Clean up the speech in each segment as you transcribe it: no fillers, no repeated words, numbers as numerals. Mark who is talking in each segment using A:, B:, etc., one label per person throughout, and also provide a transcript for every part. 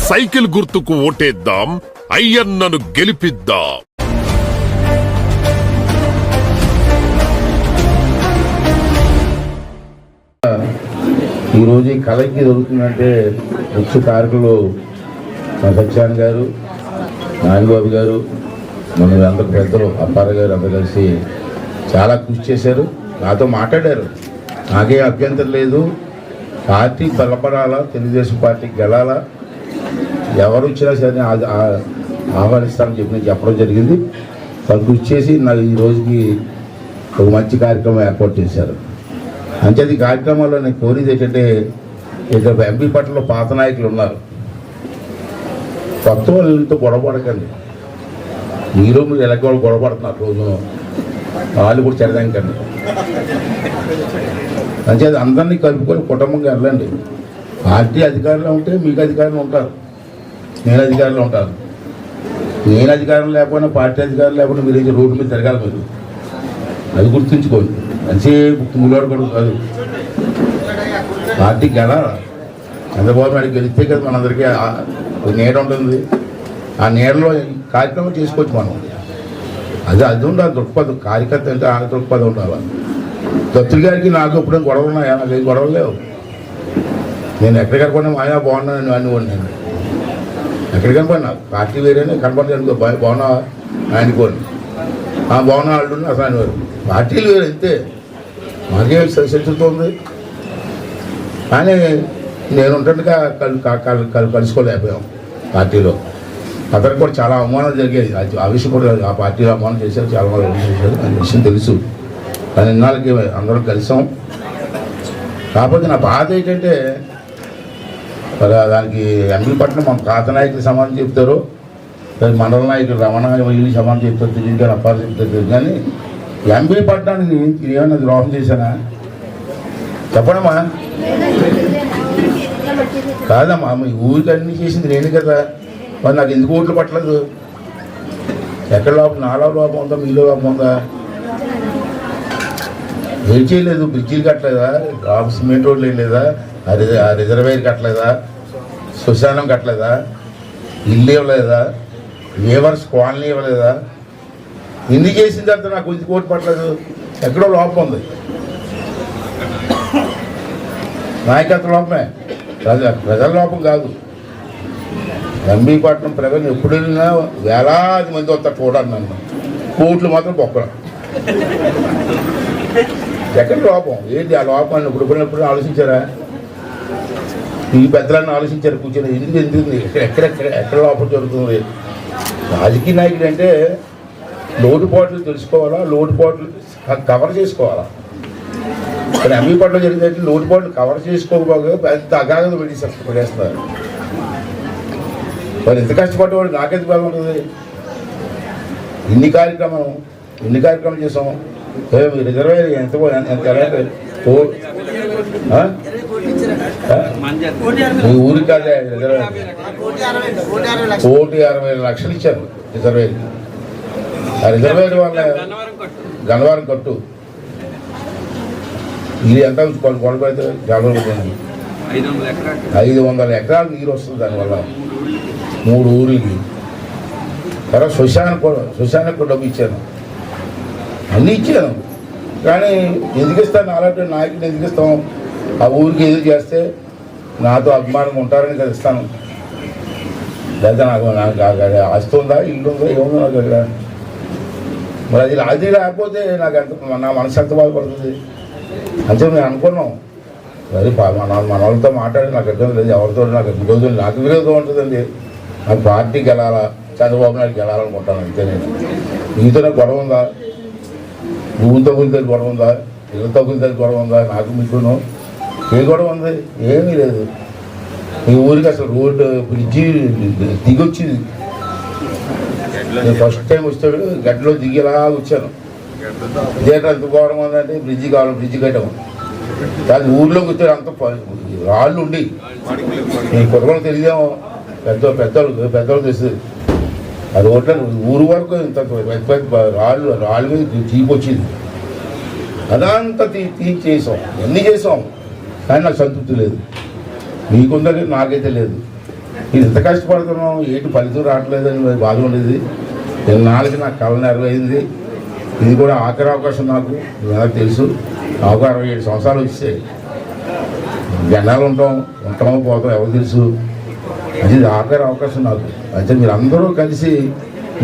A: Cycle గుర్తుకు ఓటేద్దాం, అయ్యన్నను గెలిపిద్దాం.
B: ఈరోజు ఈ కళకి దొరుకుతుందంటే ముఖ్య కారకులు సత్యాన్ గారు, నాగబాబు గారు, మన అందరు పెద్దలు అప్పారావు గారు అందరు కలిసి చాలా కృషి చేశారు. నాతో మాట్లాడారు. నాకే అభ్యంతరం లేదు, పార్టీ బలపడాలా, తెలుగుదేశం పార్టీకి గెలాలా, ఎవరు వచ్చినా సరే ఆహ్వానిస్తానని చెప్పడం జరిగింది. వాళ్ళు కృషి చేసి నాకు ఈ రోజుకి ఒక మంచి కార్యక్రమం ఏర్పాటు చేశారు. అంటే ఈ కార్యక్రమంలో నేను కోరేది ఏంటంటే, ఇక్కడ ఎంపీ పట్ల పాత నాయకులు ఉన్నారు, కొత్త వాళ్ళతో గొడవపడకండి. మీరు ఎలాగ వాళ్ళు గొడవపడుతున్నారు రోజు, వాళ్ళు కూడా చెడదాకండి. అంటే అందరినీ కలుపుకొని కుటుంబంగా వెళ్ళండి. పార్టీ అధికారంలో ఉంటే మీకు అధికారులు ఉంటారు, నేను అధికారంలో ఉంటాను. నేను అధికారం లేకపోయినా పార్టీ అధికారం లేకపోయినా మీరు అయితే రోడ్డు మీద తిరగాలి. మీరు అది గుర్తుంచుకోండి. మంచి ములాడుకోవడం కాదు, పార్టీకి గెలాలి. చంద్రబాబు నాయుడు గెలిస్తే కదా మనందరికీ నీడ ఉంటుంది. ఆ నీడలో కార్యక్రమం చేసుకోవచ్చు మనం. అది ఉండాలి దృక్పథం. కార్యకర్త అంటే ఆ దృక్పథం ఉండాలి. దత్తులు గారికి నాకు ఎప్పుడైనా గొడవలు ఉన్నాయా? నాకు ఏం గొడవలు లేవు. నేను ఎక్కడికి పోయినా ఆయన బాగున్నాను అని నేను ఎక్కడికి పోయినా పార్టీ వేరేనే కనపడలేదు. బాగున్నా ఆయనకోండి, బాగున్నా వాళ్ళు అసలు ఆయన వారు పార్టీలు వేరు అంతే. మాకే శత్రుత్వం ఉంది. కానీ నేను ఉంటుండగా కలుసుకోలేకపోయాం పార్టీలో. అతనికి కూడా చాలా అవమానాలు జరిగాయి. ఆ విషయం కూడా ఆ పార్టీలో అవమానం చేశారు, చాలా మంది చేశారు, అనే విషయం తెలుసు. కానీ ఇన్నాళ్ళకి అందరం కలిసాం. కాకపోతే నా బాధ ఏంటంటే, దానికి ఎంపీ పట్ల మన పాత నాయకులు సమానం చెప్తారు, మండల నాయకులు రమణ వీళ్ళు సమానం చెప్తారు, తెలియదు కానీ అప్పారు చెప్తారు. కానీ ఎంపీ పట్టణానికి ఏమైనా ద్రోహం చేశానా చెప్పడమ్మా? కాదమ్మా, మీ ఊరికి అన్నీ చేసింది నేను కదా. మరి నాకు ఎందుకు ఓట్లు పట్టలేదు? ఎక్కడ లోపం, నాలో లోపం ఉందా, మీలో లోపం ఉందా? ఏం చేయలేదు. బ్రిడ్జీలు కట్టలేదా? సిమెంట్ రోడ్లు వేయలేదా? ఆ రిజర్వేర్ కట్టలేదా? శ్మశానం కట్టలేదా? ఇల్లు ఇవ్వలేదా? లేవర్స్ కాలనీ ఇవ్వలేదా? ఇన్ని చేసిన తర్వాత నాకు ఎందుకు ఓటు పట్టలేదు? ఎక్కడో లోపం ఉంది. నాయకత్వ లోపమే, ప్రజల లోపం కాదు. ఎంబీపట్నం ప్రజలు ఎప్పుడు వెళ్ళినా వేలాది మంది వస్తారు చూడాలి నన్ను. కోట్లు మాత్రం బొక్కడం. ఎక్కడ లోపం ఏంటి? ఆ లోపాన్ని ఇప్పుడు ఆలోచించారా? ఈ పెద్దలన్నీ ఆలోచించారు కూర్చొని. ఎందుకు ఎక్కడ లోపం జరుగుతుంది? రాజకీయ నాయకుడు అంటే లోటుపాట్లు తెలుసుకోవాలా, లోటుపాట్లు కవర్ చేసుకోవాలా. కానీ ఎంబీపట్నం జరిగితే లోటుపాట్లు కవర్ చేసుకోకపోగా పెద్ద అగాధం పడేస్తున్నారు. మరి ఎంత కష్టపడ్డవాడు నాకెంత బాధ ఉంటుంది? ఇన్ని కార్యక్రమం చేసాం. రిజర్వేర్ ఎంత మీ ఊరికి కాదే రిజర్వేర్ 1,60,00,000 ఇచ్చారు రిజర్వేర్కి. ఆ రిజర్వేర్ వల్ల గన్నవరం కట్టు ఇది ఎంత కొనబడితే 500 ఎకరాలు నీరు వస్తుంది దానివల్ల 3 ఊర్లకి. తర్వాత శ్మశానికి డబ్బు ఇచ్చాను, అన్నీ ఇచ్చాను. కానీ ఎందుకు ఇస్తాను? అలాంటి నాయకుడు ఎందుకు ఇస్తాం? ఆ ఊరికి ఎదురు చేస్తే నాతో అభిమానం ఉంటారని కదా ఇస్తాను. లేదా నాకు ఆస్తి ఉందా, ఇల్లు ఉందా, ఏముందో నాకు అక్కడ. మరి అది లేకపోతే నాకు నా మనసు ఎంత బాధపడుతుంది అంటే మేము అనుకున్నాం. మరి మన వాళ్ళతో మాట్లాడి నాకు అర్థం లేదు, ఎవరితో నాకు విరోధం ఉంటుందండి. నాకు పార్టీకి వెళ్ళాలా, చంద్రబాబు నాయుడుకి వెళ్ళాలనుకుంటాను అంతే. నేను మీతో నాకు గొడవ ఉందా? భూమితో గురించి గొడవ ఉందా? ఇళ్ళతో గురించి గొడవ ఉందా? నాకు మీకును ఏ గొడవ ఉంది? ఏమీ లేదు. ఈ ఊరికి అసలు రోడ్డు బ్రిడ్జి దిగొచ్చింది. నేను ఫస్ట్ టైం వచ్చాడు గడ్డలో దిగేలా వచ్చాను. థియేటర్ ఎంత ఘోరంగా ఉందంటే బ్రిడ్జి కావాలి, బ్రిడ్జి కట్టాము. అది ఊర్లోకి వచ్చాడు అంత రాళ్ళు ఉండి. ఈ కొత్తగా తెలియదేమో, పెద్దలు తెలుస్తుంది. ఆ రోడ్ల ఊరు వరకు ఇంత పెద్ద రాళ్ళు మీద తీపొచ్చింది. అదంతా చేసాం, ఎన్ని చేసాం, కానీ నాకు సంతృప్తి లేదు. మీకుందని నాకైతే లేదు. నేను ఎంత కష్టపడుతున్నాం, ఏంటి ఫలితం రావట్లేదని బాధ ఉండేది. నాలుగు నాకు కళ నెరవేరింది. ఇది కూడా ఆఖరి అవకాశం నాకు. నాకు తెలుసు నాకు 67 సంవత్సరాలు వచ్చాయి. జనాలు ఉంటామో పోతాం ఎవరు తెలుసు. అది ఆఖరి అవకాశం నాకు. అయితే మీరు అందరూ కలిసి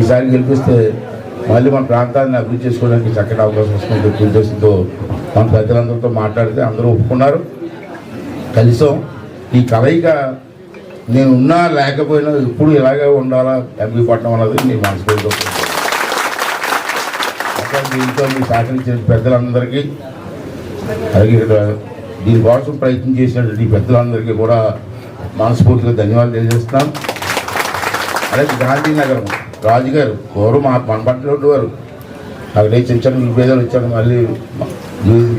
B: ఈసారి గెలిపిస్తే మళ్ళీ మన ప్రాంతాన్ని అభివృద్ధి చేసుకోవడానికి చక్కటి అవకాశం వస్తుంది. ఉద్దేశంతో మన పెద్దలందరితో మాట్లాడితే అందరూ ఒప్పుకున్నారు. కలిసాం. ఈ కలయిక నేను ఉన్నా లేకపోయినా ఎప్పుడు ఇలాగే ఉండాలా ఎంపీ పట్టణం అన్నది మీ మనసులో. అక్కడ దీంతో మీరు సహకరించిన పెద్దలందరికీ, అలాగే ఇక్కడ దీనికోసం ప్రయత్నం చేసినటువంటి పెద్దలందరికీ కూడా మనస్ఫూర్తిగా ధన్యవాదాలు తెలియజేస్తున్నాను. అలాగే గాంధీనగరం రాజుగారు ఎవరు మన పట్ల ఉండేవారు. అక్కడే చిన్న చిన్న విభేదాలు వచ్చారు, మళ్ళీ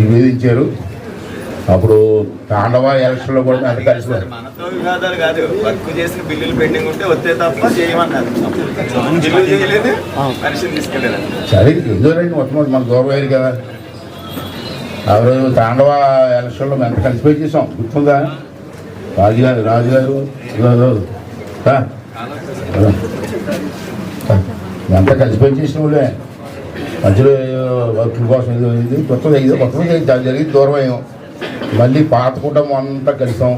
B: విభేదించారు. అప్పుడు తాండవ ఎలక్షన్లో కూడా అంత కలిసిపోయారు.
C: మనతో వివాదాలు కాదు, వర్క్ చేసిన బిల్లులు పెండింగ్ ఉంటే వస్తే తప్ప చేయమన్నారు. చేయలేదు, మనిషిని తీసుకెళ్ళారు.
B: సరే ఎందుకంటే మొట్టమొదటి మన గౌరవయ్యారు కదా. ఆ రోజు తాండవ ఎలక్షన్లో మేము ఎంత కలిసిపోయి చేసాం, గుర్తుందా? రాజుగారు ఎంత కలిసిపోయి చేసిన వాళ్ళే. మధ్యలో వర్కుల కోసం ఏదో అయింది, కొత్తగా జరిగింది, దూరం అయ్యాం. మళ్ళీ పాత కుటుంబం అంతా కలిసాం.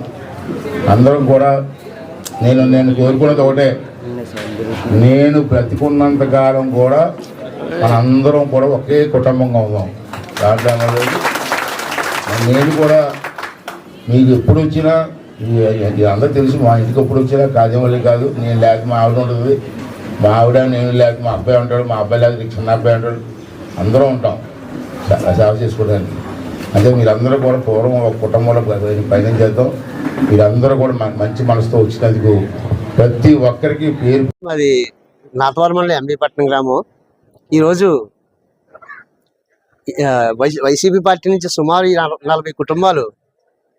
B: అందరం కూడా నేను కోరుకున్నది ఒకటే, నేను బ్రతికున్నంత కాలం కూడా మనందరం కూడా ఒకే కుటుంబంగా ఉందాం. దాంట్లో నేను కూడా మీకు ఎప్పుడు వచ్చినా అందరూ తెలుసు, మా ఇంటికి ఎప్పుడు వచ్చినా కాదేమల్లి కాదు. నేను లేక మా ఆవిడ ఉంటుంది, మా ఆవిడ నేను లేక మా అబ్బాయి ఉంటాడు, మా అబ్బాయి లేక చిన్న అబ్బాయి ఉంటాడు. అందరం ఉంటాం సేవ చేసుకోవడానికి. అంటే మీరందరూ కూడా పూర్వం ఒక కుటుంబంలో ప్రయత్నం చేద్దాం. మీరందరూ కూడా మంచి మనసుతో వచ్చినందుకు ప్రతి ఒక్కరికి పేరు.
D: అది నాతవరం ఎంపీ పట్టణం గ్రామం. ఈరోజు వైసీపీ పార్టీ నుంచి సుమారు 40 కుటుంబాలు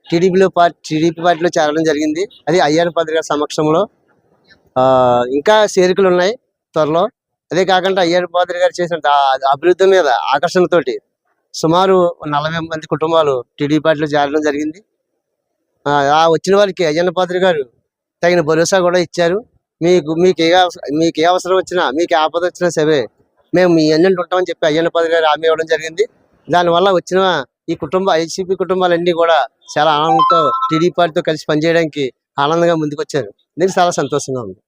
D: టీడీపీ పార్టీలో చేరడం జరిగింది. అది అయ్యన్న పాత్రి గారి సమక్షంలో. ఇంకా చేరికలు ఉన్నాయి త్వరలో. అదే కాకుండా అయ్యన్న పాత్రి గారు చేసిన అభివృద్ధి మీద ఆకర్షణతోటి సుమారు 40 మంది కుటుంబాలు టీడీపీ పార్టీలో చేరడం జరిగింది. ఆ వచ్చిన వారికి అయ్యన్న పాత్రి గారు తగిన భరోసా కూడా ఇచ్చారు. మీకు ఏ అవసరం వచ్చినా, మీకు ఆపద వచ్చినా సరే మేము మీ అన్నింటి ఉంటామని చెప్పి అయ్యన్న పాత్రి గారు హామీ ఇవ్వడం జరిగింది. దానివల్ల వచ్చిన ఈ వైసీపీ కుటుంబాలన్నీ కూడా చాలా ఆనందంతో టీడీపీ పార్టీతో కలిసి పనిచేయడానికి ఆనందంగా ముందుకు వచ్చారు. దీనికి చాలా సంతోషంగా ఉంది.